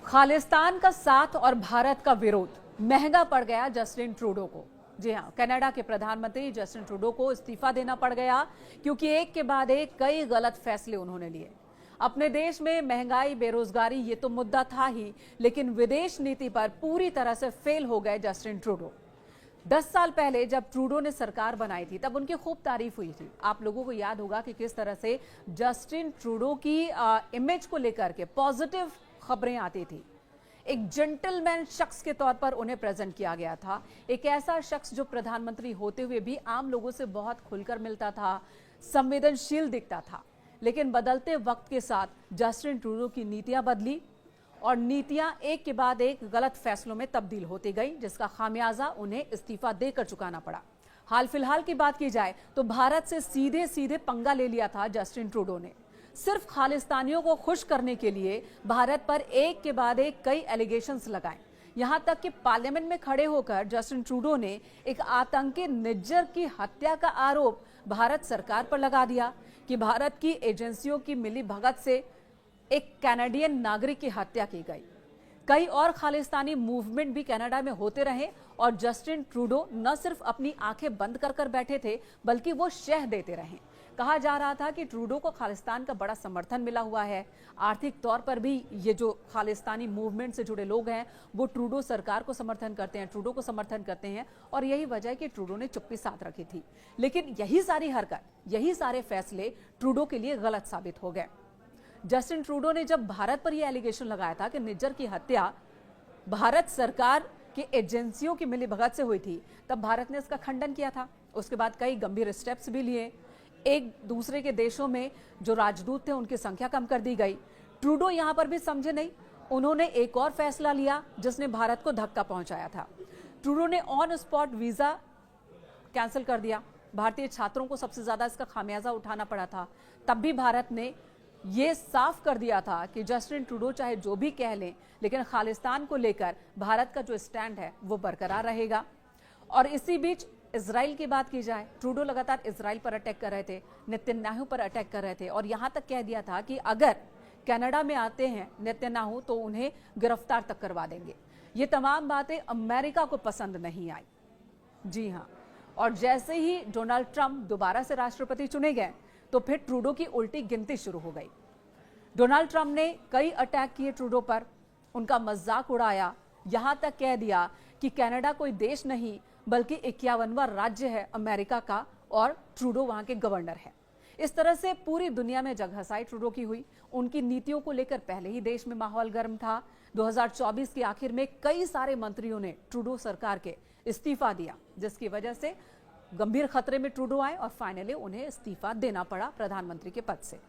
खालिस्तान का साथ और भारत का विरोध महंगा पड़ गया जस्टिन ट्रूडो को। जी हां, कनाडा के प्रधानमंत्री जस्टिन ट्रूडो को इस्तीफा देना पड़ गया क्योंकि एक के बाद एक कई गलत फैसले उन्होंने लिए। अपने देश में महंगाई, बेरोजगारी ये तो मुद्दा था ही, लेकिन विदेश नीति पर पूरी तरह से फेल हो गए जस्टिन ट्रूडो। 10 साल पहले जब ट्रूडो ने सरकार बनाई थी तब उनकी खूब तारीफ हुई थी। आप लोगों को याद होगा कि किस तरह से जस्टिन ट्रूडो की इमेज को लेकर के पॉजिटिव खबरें आती थी। एक जेंटलमैन शख्स के तौर पर उन्हें प्रेजेंट किया गया था, एक ऐसा शख्स जो प्रधानमंत्री होते हुए भी आम लोगों से बहुत खुलकर मिलता था, संवेदनशील दिखता था। लेकिन बदलते वक्त के साथ जस्टिन ट्रूडो की नीतियां बदली और नीतियां एक के बाद एक गलत फैसलों में तब्दील होती गई, जिसका खामियाजा उन्हें इस्तीफा देकर चुकाना पड़ा। हाल फिलहाल की बात की जाए तो भारत से सीधे सीधे पंगा ले लिया था जस्टिन ट्रूडो ने। सिर्फ खालिस्तानियों को खुश करने के लिए भारत पर एक के बाद एक कई एलिगेशंस लगाए। यहां तक कि पार्लियामेंट में खड़े होकर जस्टिन ट्रूडो ने एक आतंकी निज्जर की हत्या का आरोप भारत सरकार पर लगा दिया कि भारत की एजेंसियों की मिलीभगत से एक कैनेडियन नागरिक की हत्या की गई। कई और खालिस्तानी मूवमेंट भी कनाडा में होते रहे और जस्टिन ट्रूडो न सिर्फ अपनी आंखें बंद कर कर बैठे थे, बल्कि वो शह देते रहे। कहा जा रहा था कि ट्रूडो को खालिस्तान का बड़ा समर्थन मिला हुआ है। आर्थिक तौर पर भी ये जो खालिस्तानी मूवमेंट से जुड़े लोग हैं वो ट्रूडो सरकार को समर्थन करते हैं, ट्रूडो को समर्थन करते हैं, और यही वजह है कि ट्रूडो ने चुप्पी साध रखी थी। लेकिन यही सारी हरकत, यही सारे फैसले ट्रूडो के लिए गलत साबित हो गए। जस्टिन ट्रूडो ने जब भारत पर यह एलिगेशन लगाया था कि निज्जर की हत्या भारत सरकार की एजेंसियों की मिलीभगत से हुई थी, तब भारत ने इसका खंडन किया था। उसके बाद कई गंभीर स्टेप्स भी लिए। एक दूसरे के देशों में जो राजदूत थे उनकी संख्या कम कर दी गई। ट्रूडो यहां पर भी समझे नहीं, उन्होंने एक और फैसला लिया जिसने भारत को धक्का पहुंचाया था। ट्रूडो ने ऑन स्पॉट वीजा कैंसिल कर दिया। भारतीय छात्रों को सबसे ज्यादा इसका खामियाजा उठाना पड़ा था। तब भी भारत ने यह साफ कर दिया था कि जस्टिन ट्रूडो चाहे जो भी कह लें, लेकिन खालिस्तान को लेकर भारत का जो स्टैंड है वो बरकरार रहेगा। और इसी बीच इजराइल की बात की जाए, ट्रूडो लगातार इजराइल पर अटैक कर रहे थे, नेतन्याहू पर अटैक कर रहे थे और यहां तक कह दिया था कि अगर कनाडा में आते हैं नेतन्याहू तो उन्हें गिरफ्तार तक करवा देंगे। ये तमाम बातें अमेरिका को पसंद नहीं आई। जी हां, और जैसे ही डोनाल्ड ट्रंप दोबारा से राष्ट्रपति चुने गए तो फिर ट्रूडो की उल्टी गिनती शुरू हो गई। डोनाल्ड ट्रंप ने कई अटैक किए ट्रूडो पर, उनका मजाक उड़ाया, यहां तक कह दिया कि कनाडा कोई देश नहीं बल्कि 51वां राज्य है अमेरिका का और ट्रूडो वहां के गवर्नर है। इस तरह से पूरी दुनिया में जगहसाई ट्रूडो की हुई। उनकी नीतियों को लेकर पहले ही देश में माहौल गर्म था। 2024 के आखिर में कई सारे मंत्रियों ने ट्रूडो सरकार के इस्तीफा दिया, जिसकी वजह से गंभीर खतरे में ट्रूडो आए और फाइनली उन्हें इस्तीफा देना पड़ा प्रधानमंत्री के पद से।